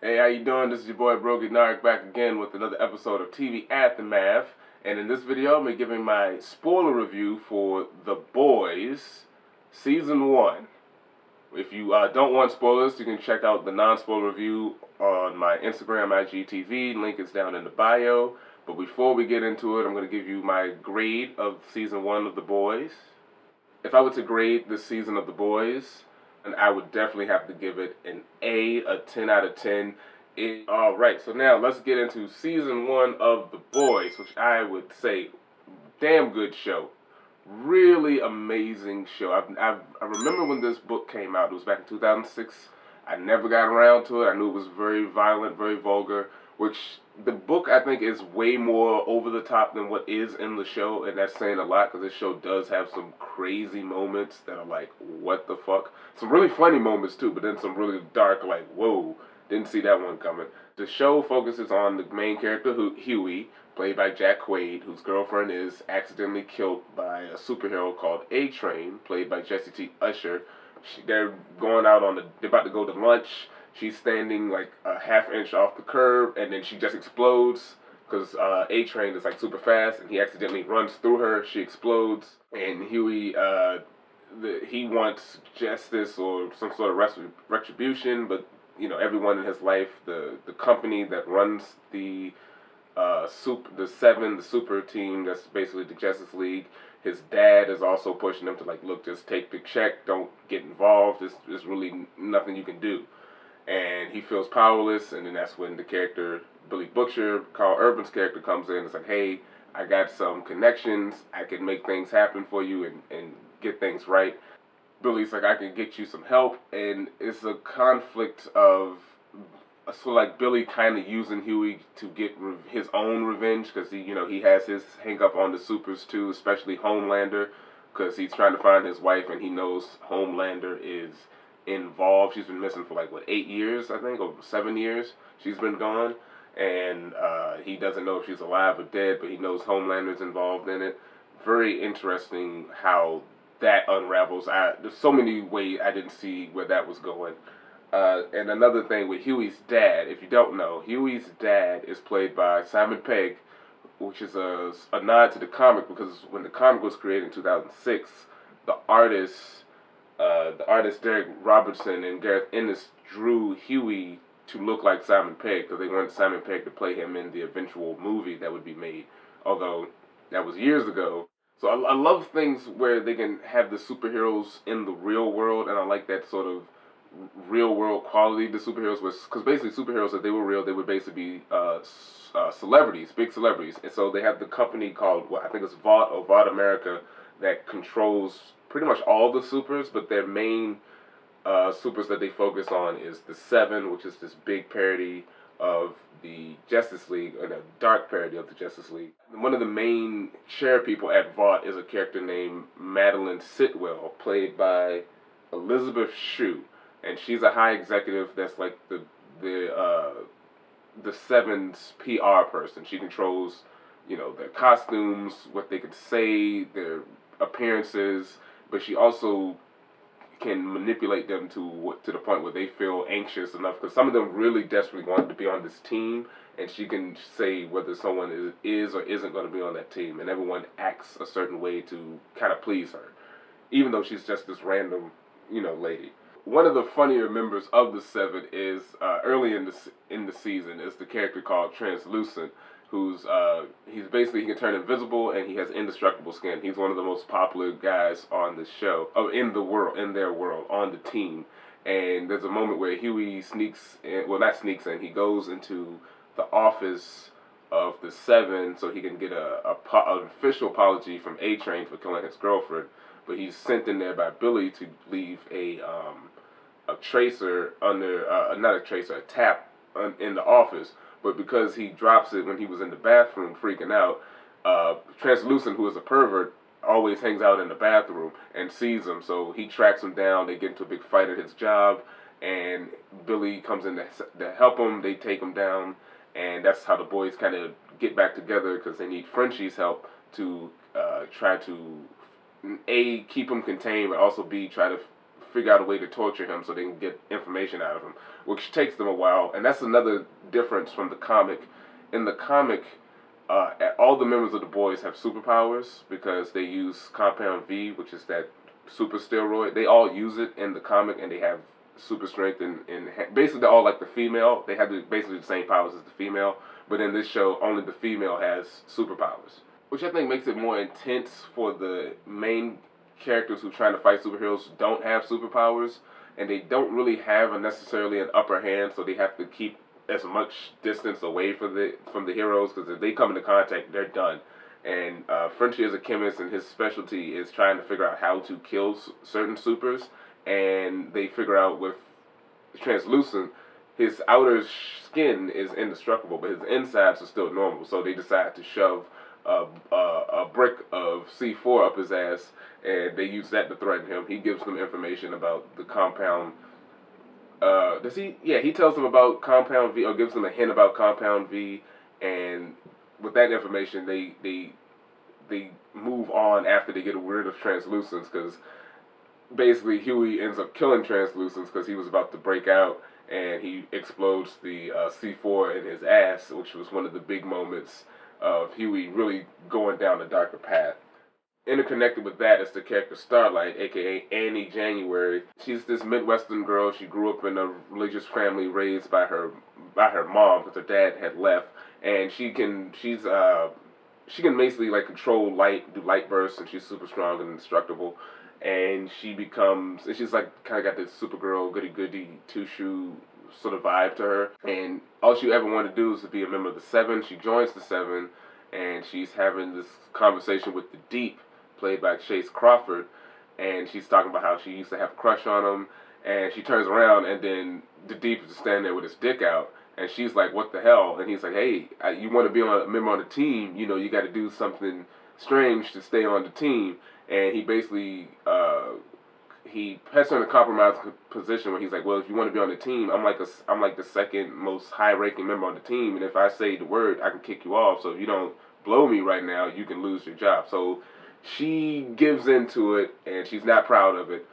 Hey, how you doing? This is your boy BrogiNaric back again with another episode of TV Aftermath. And in this video, I'm going to be giving my spoiler review for The Boys Season 1. If you don't want spoilers, you can check out the non-spoiler review on my Instagram, IGTV. Link is down in the bio. But before we get into it, I'm going to give you my grade of Season 1 of The Boys. If I were to grade this season of The Boys, and I would definitely have to give it an a 10 out of 10. Alright, so now let's get into Season 1 of The Boys, which I would say, damn good show. Really amazing show. I remember when this book came out. It was back in 2006. I never got around to it. I knew it was very violent, very vulgar, which the book, I think, is way more over the top than what is in the show, and that's saying a lot because this show does have some crazy moments that are like, what the fuck? Some really funny moments too, but then some really dark, like, whoa, didn't see that one coming. The show focuses on the main character, Huey, played by Jack Quaid, whose girlfriend is accidentally killed by a superhero called A-Train, played by Jessie T. Usher. They're going out they're about to go to lunch. She's standing like a half inch off the curb, and then she just explodes because A-Train is like super fast, and he accidentally runs through her. She explodes, and Huey, he wants justice or some sort of retribution, but you know, everyone in his life, the company that runs the super team, that's basically the Justice League. His dad is also pushing him to like, look, just take the check, don't get involved. There's really nothing you can do. And he feels powerless, and then that's when the character, Billy Butcher, Karl Urban's character, comes in and is like, hey, I got some connections, I can make things happen for you and get things right. Billy's like, I can get you some help, and it's a conflict of, so like Billy kind of using Huey to get his own revenge, because he has his hang up on the supers too, especially Homelander, because he's trying to find his wife, and he knows Homelander is involved. She's been missing for like, what, 8 years, I think, or 7 years she's been gone, and he doesn't know if she's alive or dead, but he knows Homelander's involved in it. Very interesting how that unravels. There's so many ways I didn't see where that was going. And another thing with Huey's dad, if you don't know, Huey's dad is played by Simon Pegg, which is a nod to the comic, because when the comic was created in 2006, the artist Derek Robertson and Gareth Ennis drew Huey to look like Simon Pegg, because they wanted Simon Pegg to play him in the eventual movie that would be made, although that was years ago. So I love things where they can have the superheroes in the real world, and I like that sort of real world quality the superheroes was, because basically superheroes, if they were real, they would basically be celebrities, big celebrities. And so they have the company called, I think it's Vought or Vought America, that controls pretty much all the supers, but their main supers that they focus on is the Seven, which is this big parody of the Justice League, and a dark parody of the Justice League. One of the main chair people at Vought is a character named Madeline Sitwell, played by Elizabeth Shue, and she's a high executive that's like the Seven's PR person. She controls, their costumes, what they could say, their appearances, but she also can manipulate them to the point where they feel anxious enough, because some of them really desperately want to be on this team, and she can say whether someone is or isn't going to be on that team, and everyone acts a certain way to kind of please her, even though she's just this random, lady. One of the funnier members of the Seven is early in the season is the character called Translucent, who's he can turn invisible, and he has indestructible skin. He's one of the most popular guys on the show, in their world, on the team. And there's a moment where Huey he goes into the office of the Seven so he can get an official apology from A-Train for killing his girlfriend. But he's sent in there by Billy to leave a tracer a tap in the office. But because he drops it when he was in the bathroom freaking out, Translucent, who is a pervert, always hangs out in the bathroom and sees him. So he tracks him down. They get into a big fight at his job, and Billy comes in to help him. They take him down, and that's how the boys kind of get back together, because they need Frenchie's help to try to A, keep him contained, but also B, try to figure out a way to torture him so they can get information out of him, which takes them a while. And that's another difference from the comic. In the comic, all the members of the boys have superpowers because they use Compound V, which is that super steroid. They all use it in the comic, and they have super strength, and basically they're all like the female. They have basically the same powers as the female, but in this show, only the female has superpowers, which I think makes it more intense for the main characters who are trying to fight superheroes who don't have superpowers, and they don't really have necessarily an upper hand, so they have to keep as much distance away from the heroes, because if they come into contact, they're done. And Frenchie is a chemist, and his specialty is trying to figure out how to kill certain supers. And they figure out with translucent, his outer skin is indestructible, but his insides are still normal. So they decide to shove a brick of C4 up his ass, and they use that to threaten him. He gives them information about the compound. Does he? Yeah, he tells them about Compound V, or gives them a hint about Compound V, and with that information, they move on after they get rid of Translucence, because basically Huey ends up killing Translucence because he was about to break out, and he explodes the C4 in his ass, which was one of the big moments of Huey really going down a darker path. Interconnected with that is the character Starlight, aka Annie January. She's this Midwestern girl. She grew up in a religious family raised by her mom, because her dad had left, and she can basically like control light, do light bursts, and she's super strong and indestructible. And she's like kind of got this Supergirl goody goody two shoe sort of vibe to her. And all she ever wanted to do is to be a member of the Seven. She joins the Seven, and she's having this conversation with the Deep, played by Chase Crawford, and she's talking about how she used to have a crush on him, and she turns around, and then the Deep is just standing there with his dick out, and she's like, what the hell? And he's like, hey, you want to be a member on the team, you got to do something strange to stay on the team. And he basically, he has her in a compromised position where he's like, well, if you want to be on the team, I'm like the second most high-ranking member on the team, and if I say the word, I can kick you off, so if you don't blow me right now, you can lose your job. So she gives into it, and she's not proud of it,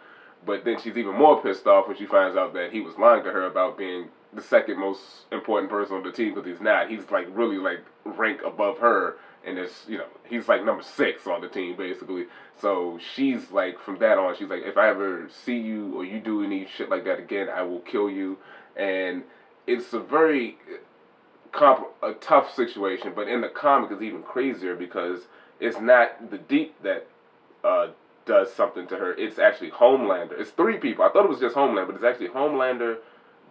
but then she's even more pissed off when she finds out that he was lying to her about being the second most important person on the team, because he's not. He's like really like rank above her, and it's, he's like number 6 on the team basically. So she's like, from that on, she's like, if I ever see you or you do any shit like that again, I will kill you. And it's a very a tough situation, but in the comic it's even crazier, because it's not the Deep that does something to her. It's actually Homelander. It's 3 people. I thought it was just Homelander, but it's actually Homelander,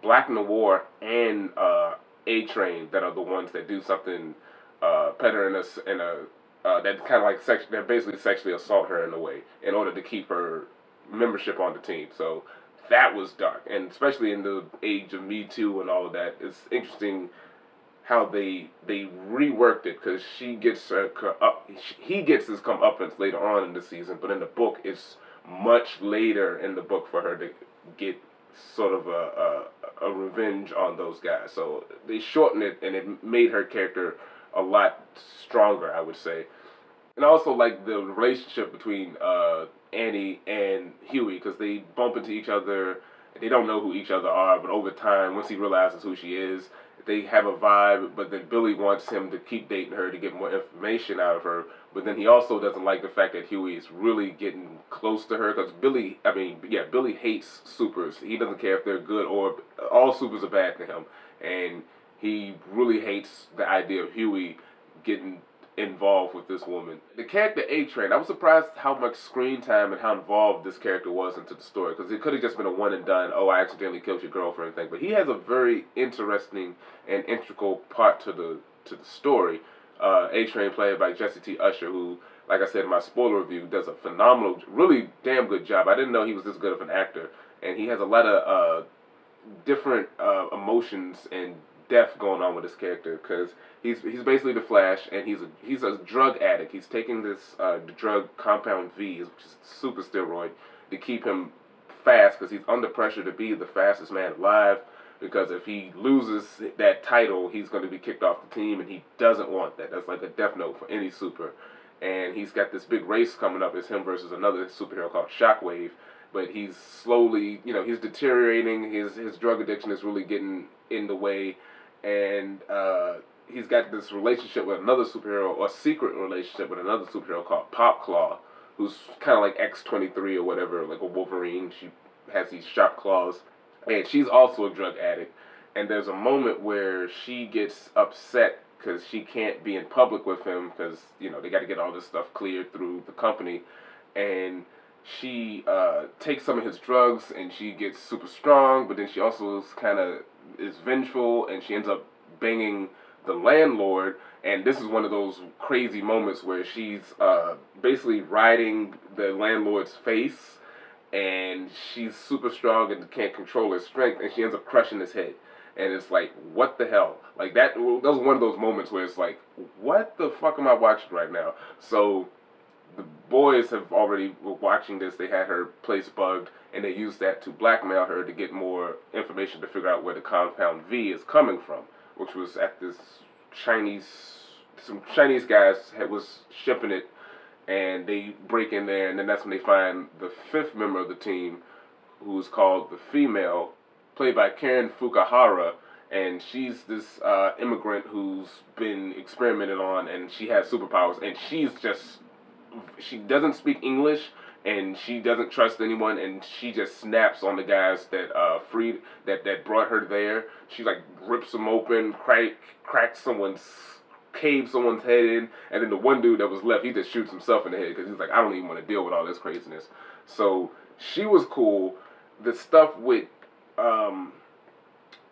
Black Noir, and A-Train that are the ones that do something better in a that kind of like that basically sexually assault her in a way in order to keep her membership on the team. So that was dark, and especially in the age of Me Too and all of that, it's interesting how they reworked it, because he gets his comeuppance later on in the season, but in the book it's much later in the book for her to get sort of a revenge on those guys. So they shortened it, and it made her character a lot stronger, I would say. And also like the relationship between Annie and Huey, because they bump into each other. They don't know who each other are, but over time, once he realizes who she is, they have a vibe. But then Billy wants him to keep dating her to get more information out of her. But then he also doesn't like the fact that Huey is really getting close to her, because Billy hates supers. He doesn't care if they're good, or all supers are bad to him. And he really hates the idea of Huey getting involved with this woman. The character A-Train, I was surprised how much screen time and how involved this character was into the story, because it could have just been a one and done, oh, I accidentally killed your girlfriend thing. But he has a very interesting and integral part to the story. A-Train, played by Jesse T. Usher, who, like I said in my spoiler review, does a phenomenal, really damn good job. I didn't know he was this good of an actor, and he has a lot of different emotions and depth going on with this character, because he's basically the Flash, and he's a drug addict. He's taking this drug Compound V, which is super steroid, to keep him fast, because he's under pressure to be the fastest man alive, because if he loses that title, he's going to be kicked off the team, and he doesn't want that. That's like a death note for any super. And he's got this big race coming up. It's him versus another superhero called Shockwave. but he's slowly, he's deteriorating. His drug addiction is really getting in the way, and he's got this relationship with another superhero, or secret relationship with another superhero called Pop Claw, who's kind of like X-23 or whatever, like a Wolverine. She has these sharp claws, and she's also a drug addict. And there's a moment where she gets upset because she can't be in public with him because they got to get all this stuff cleared through the company, and she takes some of his drugs and she gets super strong, but then she also is vengeful, and she ends up banging the landlord. And this is one of those crazy moments where she's basically riding the landlord's face, and she's super strong and can't control her strength, and she ends up crushing his head. And it's like, what the hell? Like that was one of those moments where it's like, what the fuck am I watching right now? So the boys have already were watching this. They had her place bugged, and they used that to blackmail her to get more information to figure out where the Compound V is coming from, which was at this some Chinese guys was shipping it, and they break in there, and then that's when they find the fifth member of the team, who's called the Female, played by Karen Fukuhara, and she's this immigrant who's been experimented on, and she has superpowers, and she doesn't speak English, and she doesn't trust anyone, and she just snaps on the guys that that brought her there. She like rips them open, cracks caves someone's head in, and then the one dude that was left, he just shoots himself in the head because he's like, I don't even want to deal with all this craziness. So she was cool. The stuff with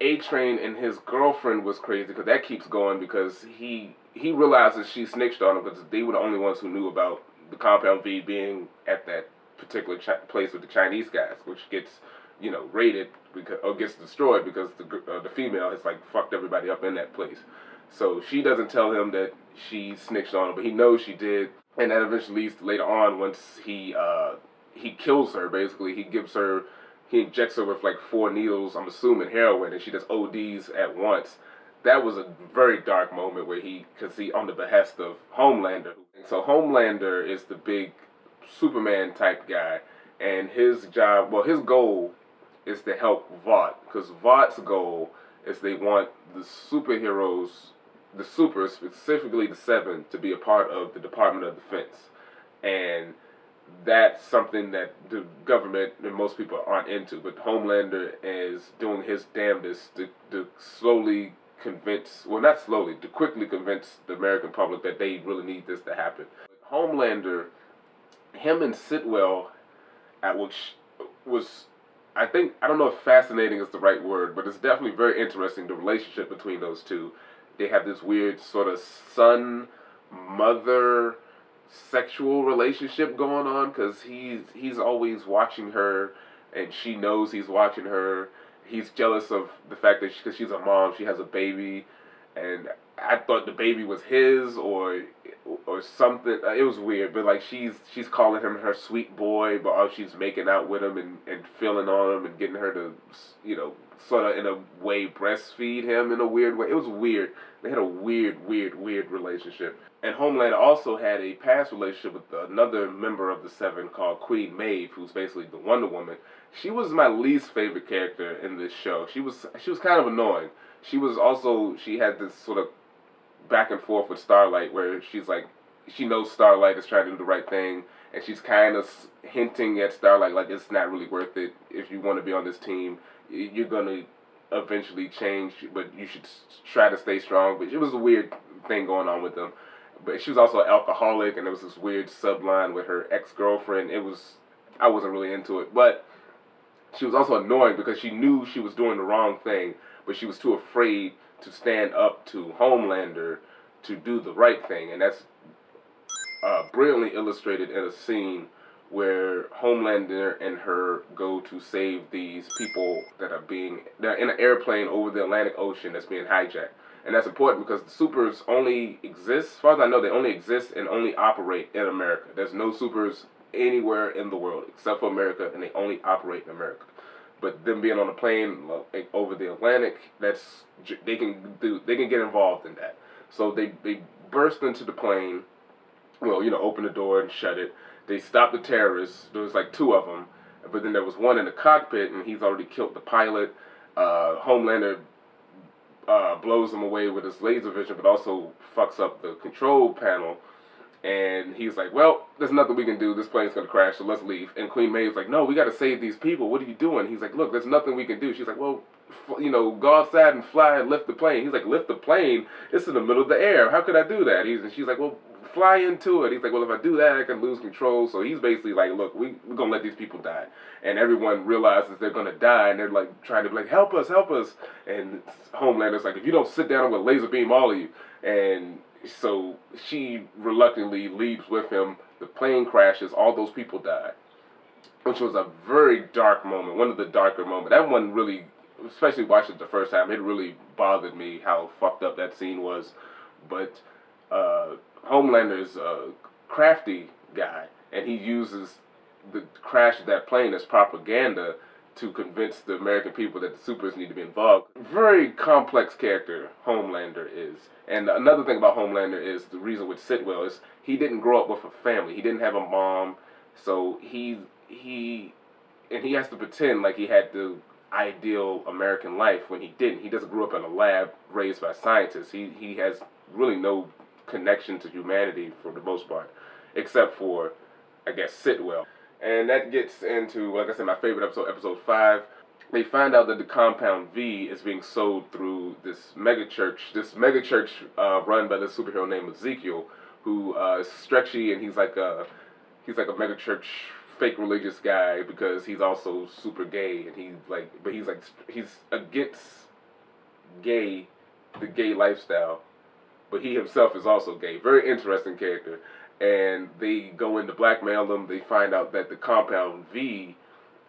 A-Train and his girlfriend was crazy because that keeps going because he realizes she snitched on him because they were the only ones who knew about the Compound V being at that particular place with the Chinese guys, which gets raided or gets destroyed because the female has like fucked everybody up in that place. So she doesn't tell him that she snitched on him, but he knows she did, and that eventually leads to later on once he kills her. Basically, he injects her with like 4 needles, I'm assuming heroin, and she just ODs at once. That was a very dark moment where because he on the behest of Homelander. So Homelander is the big Superman type guy, and his goal is to help Vought, because Vought's goal is they want the superheroes, the supers, specifically the Seven, to be a part of the Department of Defense. And that's something that the government and most people aren't into, but Homelander is doing his damnedest to slowly to quickly convince the American public that they really need this to happen. Homelander, him and Sitwell, which was, I don't know if fascinating is the right word, but it's definitely very interesting, the relationship between those two. They have this weird sort of son-mother sexual relationship going on because he's always watching her, and she knows he's watching her. He's jealous of the fact that because she's a mom, she has a baby, and I thought the baby was his or something. It was weird, but like she's calling him her sweet boy, but all she's making out with him and feeling on him and getting her to sort of in a way breastfeed him in a weird way. It was weird. They had a weird relationship. And Homelander also had a past relationship with another member of the Seven called Queen Maeve, who's basically the Wonder Woman. She was my least favorite character in this show. She was kind of annoying. She had this sort of back and forth with Starlight where she's like, she knows Starlight is trying to do the right thing, and she's kind of hinting at Starlight like it's not really worth it. If you want to be on this team, you're going to eventually change, but you should try to stay strong. But it was a weird thing going on with them. But she was also an alcoholic, and there was this weird subline with her ex-girlfriend. I wasn't really into it. But she was also annoying because she knew she was doing the wrong thing, but she was too afraid to stand up to Homelander to do the right thing. And that's brilliantly illustrated in a scene where Homelander and her go to save these people they're in an airplane over the Atlantic Ocean that's being hijacked. And that's important because the supers only exist, as far as I know, they only exist and only operate in America. There's no supers anywhere in the world except for America, and they only operate in America. But them being on a plane over the Atlantic, they can get involved in that. So they burst into the plane, open the door and shut it. They stop the terrorists. There was like 2 of them. But then there was one in the cockpit, and he's already killed the pilot. Homelander blows him away with his laser vision, but also fucks up the control panel. And he's like, well, there's nothing we can do. This plane's going to crash, so let's leave. And Queen Maeve's like, no, we got to save these people. What are you doing? He's like, look, there's nothing we can do. She's like, well, go outside and fly and lift the plane. He's like, lift the plane? It's in the middle of the air. How could I do that? And she's like, well, fly into it. He's like, well, if I do that, I can lose control. So he's basically like, look, we're going to let these people die. And everyone realizes they're going to die, and they're like trying to be like, help us, help us. And Homelander's like, if you don't sit down, I'm going to laser beam all of you. And so she reluctantly leaves with him. The plane crashes. All those people die, which was a very dark moment. One of the darker moments. That one really, especially watching it the first time, it really bothered me how fucked up that scene was. But Homelander's a crafty guy, and he uses the crash of that plane as propaganda to convince the American people that the supers need to be involved. Very complex character Homelander is. And another thing about Homelander is the reason with Sitwell is he didn't grow up with a family. He didn't have a mom, so he has to pretend like he had the ideal American life when he didn't. He doesn't grow up in a lab raised by scientists. He has really no connection to humanity for the most part, except for, I guess, Sitwell. And that gets into, like I said, my favorite episode, episode 5. They find out that the Compound V is being sold through this mega church run by this superhero named Ezekiel, who is stretchy, and he's like a mega church fake religious guy because he's also super gay, and he's against the gay lifestyle, but he himself is also gay. Very interesting character. And they go in to blackmail them. They find out that the Compound V,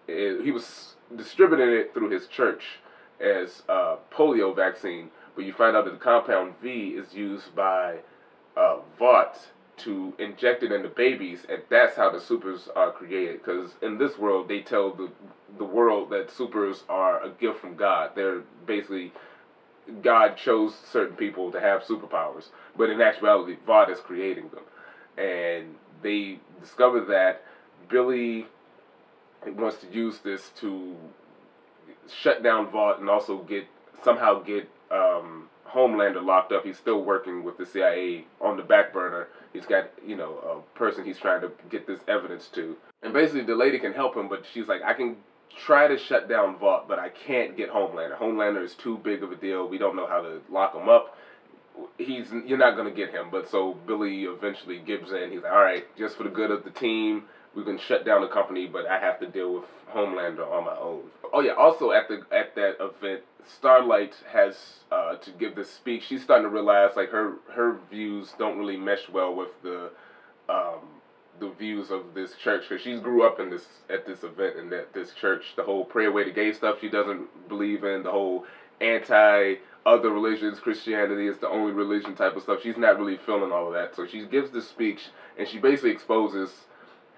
he was distributing it through his church as a polio vaccine. But you find out that the Compound V is used by Vought to inject it into babies, and that's how the supers are created. Because in this world, they tell the world that supers are a gift from God. They're basically, God chose certain people to have superpowers, but in actuality, Vought is creating them. And they discover that Billy wants to use this to shut down Vought and also somehow get Homelander locked up. He's still working with the CIA on the back burner. He's got, a person he's trying to get this evidence to. And basically the lady can help him, but she's like, I can try to shut down Vought, but I can't get Homelander. Homelander is too big of a deal. We don't know how to lock him up. You're not going to get him. But so Billy eventually gives in. He's like, all right, just for the good of the team, we can shut down the company, but I have to deal with Homelander on my own. Oh yeah, also at that event, Starlight has to give this speech. She's starting to realize like her views don't really mesh well with the views of this church, because she grew up at this event and at this church. The whole pray away the gay stuff she doesn't believe in. The whole anti other religions, Christianity is the only religion type of stuff. She's not really feeling all of that. So she gives this speech, and she basically exposes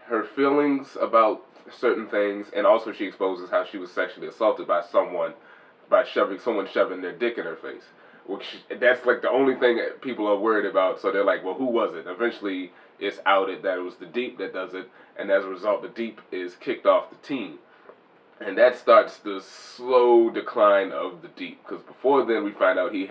her feelings about certain things, and also she exposes how she was sexually assaulted by someone by someone shoving their dick in her face. Which, that's like the only thing that people are worried about. So they're like, well, who was it? Eventually it's outed that it was the Deep that does it, and as a result the Deep is kicked off the team. And that starts the slow decline of the Deep, because before then we find out he's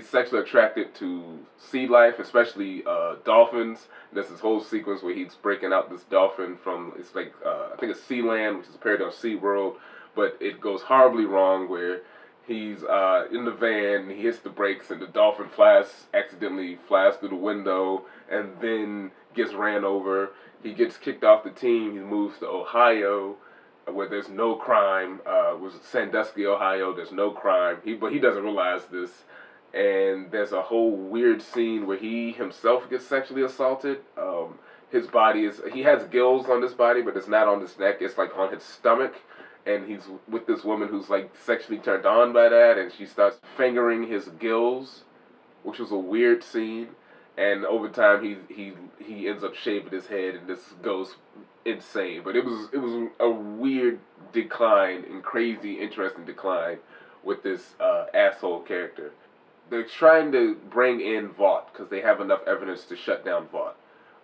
sexually attracted to sea life, especially dolphins. There's this whole sequence where he's breaking out this dolphin from, it's like I think it's Sealand, which is a parody of SeaWorld, but it goes horribly wrong where he's in the van, he hits the brakes, and the dolphin accidentally flies through the window, and then gets ran over. He gets kicked off the team. He moves to Ohio, where there's no crime. Was Sandusky, Ohio? There's no crime. But he doesn't realize this. And there's a whole weird scene where he himself gets sexually assaulted. His body he has gills on his body, but it's not on his neck. It's like on his stomach. And he's with this woman who's like sexually turned on by that, and she starts fingering his gills, which was a weird scene. And over time, he ends up shaving his head, and this goes insane. But it was a weird decline, and crazy, interesting decline with this asshole character. They're trying to bring in Vought because they have enough evidence to shut down Vought.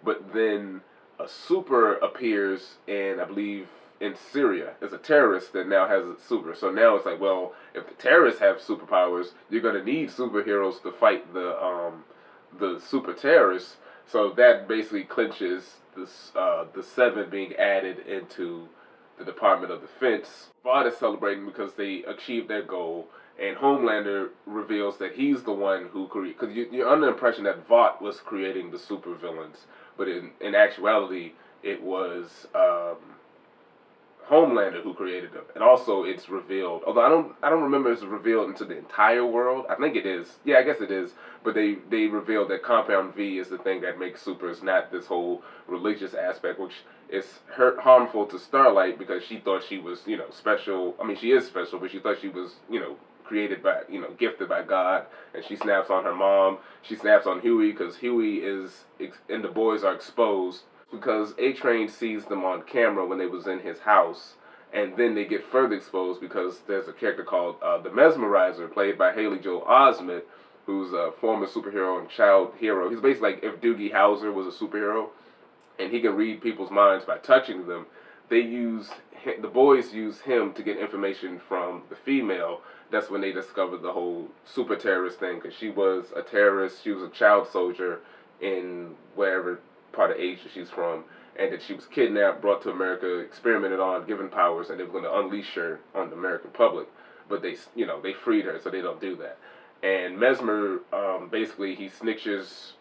But then a super appears in, I believe, in Syria. It's a terrorist that now has a super. So now it's like, well, if the terrorists have superpowers, you're gonna need superheroes to fight the super terrorists. So that basically clinches this the seven being added into the Department of Defense. Vought is celebrating because they achieved their goal, and Homelander reveals that he's the one who created. Because you're under the impression that Vought was creating the supervillains, but in actuality, it was Homelander who created them. And also, it's revealed. Although I don't remember if it's revealed into the entire world. I think it is. Yeah, I guess it is. But they revealed that Compound V is the thing that makes supers, not this whole religious aspect, which is harmful to Starlight because she thought she was, special. I mean, she is special, but she thought she was, created by, gifted by God. And she snaps on her mom. She snaps on Huey because Huey is, and the boys are exposed because A-Train sees them on camera when they was in his house, and then they get further exposed because there's a character called the Mesmerizer, played by Haley Joel Osment, who's a former superhero and child hero. He's basically like if Doogie Howser was a superhero, and he can read people's minds by touching them. The boys use him to get information from the female. That's when they discovered the whole super terrorist thing, because she was a terrorist. She was a child soldier in wherever part of Asia she's from, and that she was kidnapped, brought to America, experimented on, given powers, and they were going to unleash her on the American public. But they freed her, so they don't do that. And Mesmer, basically, he snitches.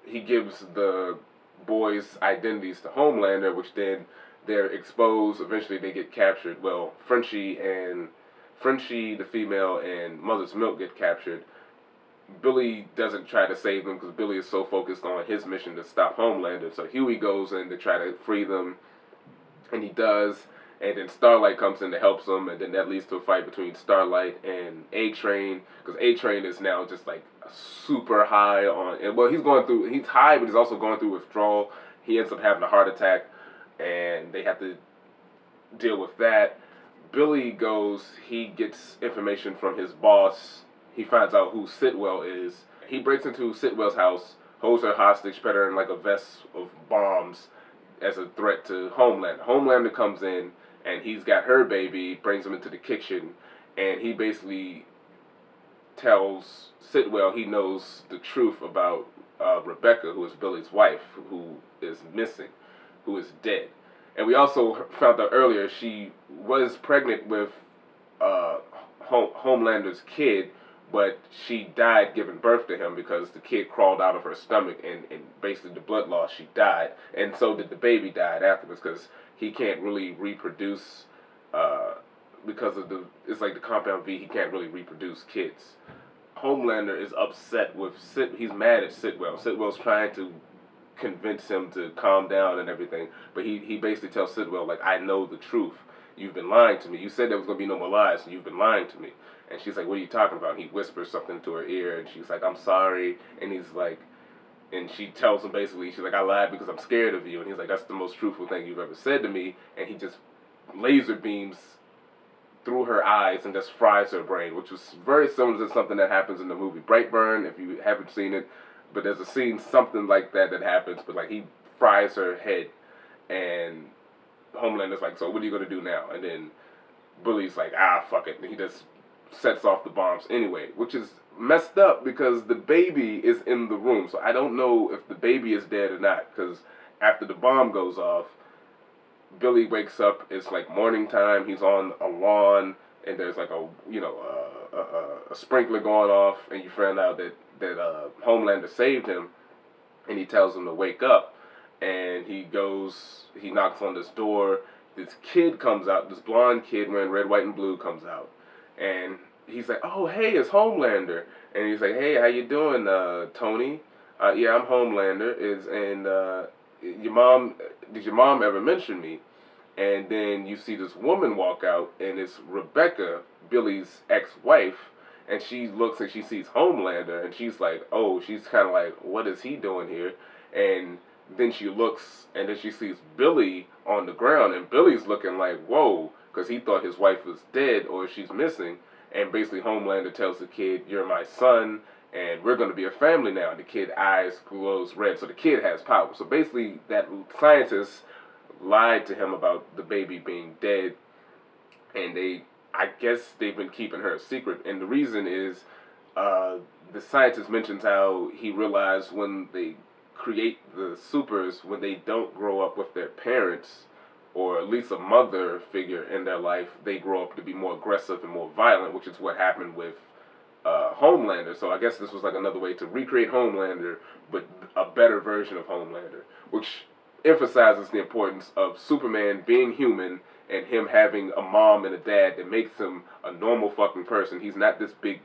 He gives the boys' identities to Homelander, which then they're exposed. Eventually, they get captured. Well, Frenchie, the female, and Mother's Milk get captured. Billy doesn't try to save them because Billy is so focused on his mission to stop Homelander. So Huey goes in to try to free them, and he does. And then Starlight comes in to help them, and then that leads to a fight between Starlight and A-Train, because A-Train is now just like super high on, and well, he's high, but he's also going through withdrawal. He ends up having a heart attack, and they have to deal with that. Billy he gets information from his boss. He finds out who Sitwell is. He breaks into Sitwell's house, holds her hostage, put her in like a vest of bombs as a threat to Homelander. Homelander comes in, and he's got her baby, brings him into the kitchen, and he basically tells Sitwell he knows the truth about Rebecca, who is Billy's wife, who is missing, who is dead. And we also found out earlier she was pregnant with Homelander's kid, but she died giving birth to him because the kid crawled out of her stomach, and basically the blood loss, she died. And so did the baby died afterwards because he can't really reproduce because of it's like the Compound V, he can't really reproduce kids. Homelander is upset with he's mad at Sitwell. Sitwell's trying to convince him to calm down and everything, but he basically tells Sitwell, like, I know the truth. You've been lying to me. You said there was going to be no more lies, and you've been lying to me. And she's like, what are you talking about? And he whispers something to her ear, and she's like, I'm sorry. And he's like, and she tells him basically, she's like, I lied because I'm scared of you. And he's like, that's the most truthful thing you've ever said to me. And he just laser beams through her eyes and just fries her brain, which was very similar to something that happens in the movie Brightburn, if you haven't seen it. But there's a scene, something like that happens, but like he fries her head, and Homelander's like, so what are you going to do now? And then Billy's like, fuck it. And he just sets off the bombs anyway, which is messed up because the baby is in the room. So I don't know if the baby is dead or not, because after the bomb goes off, Billy wakes up, it's like morning time, he's on a lawn, and there's like a sprinkler going off, and you find out that Homelander saved him, and he tells him to wake up, and he knocks on this door. This kid comes out, this blonde kid wearing red, white, and blue comes out, and he's like, oh, hey, it's Homelander. And he's like, hey, how you doing, Tony? Yeah, I'm Homelander. Did your mom ever mention me? And then you see this woman walk out, and it's Rebecca, Billy's ex-wife, and she looks and she sees Homelander, and she's like, oh, she's kind of like, what is he doing here? And then she looks, and then she sees Billy on the ground, and Billy's looking like, whoa, because he thought his wife was dead or she's missing. And basically Homelander tells the kid, you're my son, and we're going to be a family now. And the kid eyes glows red, so the kid has power. So basically, that scientist lied to him about the baby being dead, and I guess they've been keeping her a secret. And the reason is, the scientist mentions how he realized when they create the supers, when they don't grow up with their parents, or at least a mother figure in their life, they grow up to be more aggressive and more violent, which is what happened with Homelander. So I guess this was like another way to recreate Homelander, but a better version of Homelander, which emphasizes the importance of Superman being human and him having a mom and a dad that makes him a normal fucking person. He's not this big,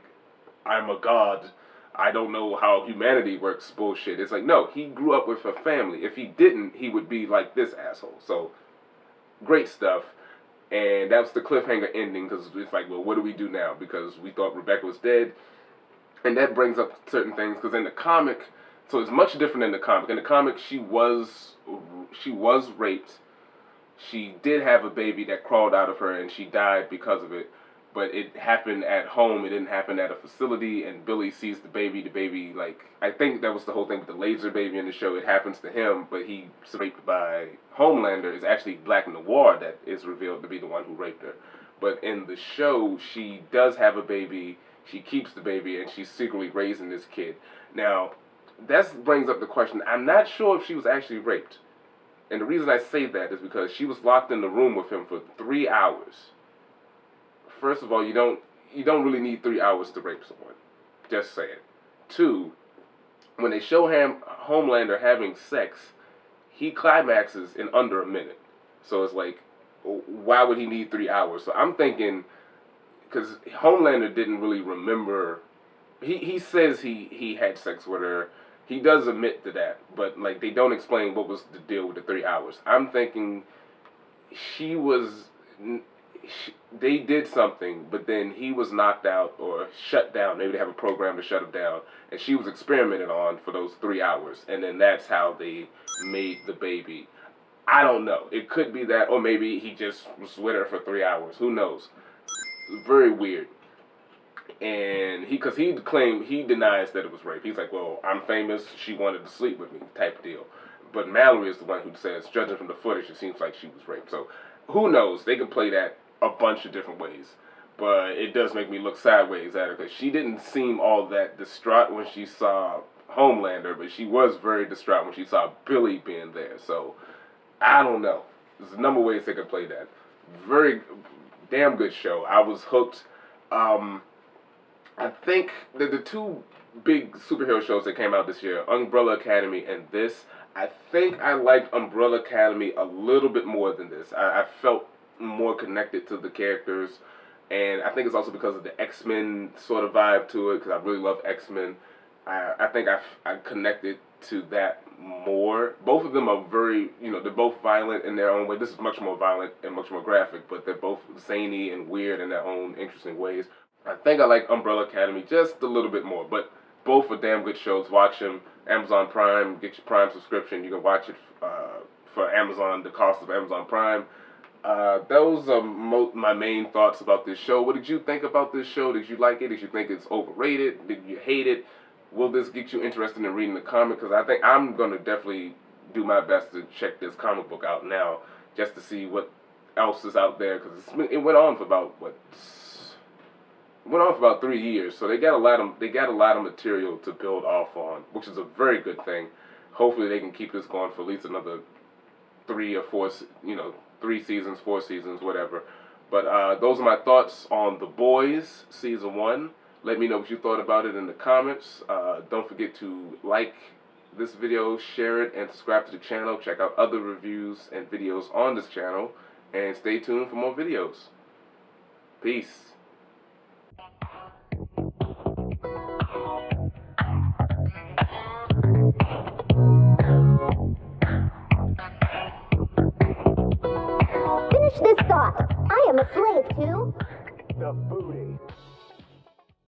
I'm a god, I don't know how humanity works bullshit. It's like, no, he grew up with a family. If he didn't, he would be like this asshole. So, great stuff. And that was the cliffhanger ending, because it's like, well, what do we do now? Because we thought Rebecca was dead. And that brings up certain things, because in the comic, so it's much different in the comic. In the comic, she was raped. She did have a baby that crawled out of her, and she died because of it. But it happened at home. It didn't happen at a facility. And Billy sees the baby. The baby, like, I think that was the whole thing with the laser baby in the show. It happens to him, but he's raped by Homelander. It's actually Black Noir that is revealed to be the one who raped her. But in the show, she does have a baby. She keeps the baby, and she's secretly raising this kid. Now, that brings up the question. I'm not sure if she was actually raped. And the reason I say that is because she was locked in the room with him for 3 hours. First of all, you don't really need 3 hours to rape someone. Just saying. 2, when they show him Homelander having sex, he climaxes in under a minute. So it's like, why would he need 3 hours? So I'm thinking, because Homelander didn't really remember. He says he had sex with her. He does admit to that, but like they don't explain what was the deal with the 3 hours. I'm thinking they did something, but then he was knocked out or shut down. Maybe they have a program to shut him down, and she was experimented on for those 3 hours, and then that's how they made the baby. I don't know. It could be that, or maybe he just was with her for 3 hours. Who knows? Very weird. And he denies that it was rape. He's like, well, I'm famous, she wanted to sleep with me, type of deal. But Mallory is the one who says, judging from the footage, it seems like she was raped. So, who knows? They can play that a bunch of different ways. But it does make me look sideways at her, because she didn't seem all that distraught when she saw Homelander, but she was very distraught when she saw Billy being there. So, I don't know. There's a number of ways they could play that. Very damn good show. I was hooked. I think that the 2 big superhero shows that came out this year, Umbrella Academy and this, I think I liked Umbrella Academy a little bit more than this. I felt more connected to the characters, and I think it's also because of the X-Men sort of vibe to it, because I really love X-Men. I think I connected to that more. Both of them are very, they're both violent in their own way. This is much more violent and much more graphic, but they're both zany and weird in their own interesting ways. I think I like Umbrella Academy just a little bit more, but both are damn good shows. Watch them. Amazon Prime, get your Prime subscription. You can watch it for Amazon, the cost of Amazon Prime. Those are my main thoughts about this show. What did you think about this show? Did you like it? Did you think it's overrated? Did you hate it? Will this get you interested in reading the comic? Because I think I'm going to definitely do my best to check this comic book out now, just to see what else is out there. Because it went on for about, 3 years, so they got a lot of material to build off on, which is a very good thing. Hopefully they can keep this going for at least another 3 or 4, 3 seasons, 4 seasons, whatever. But those are my thoughts on The Boys Season 1. Let me know what you thought about it in the comments. Don't forget to like this video, share it, and subscribe to the channel. Check out other reviews and videos on this channel, and stay tuned for more videos. Peace.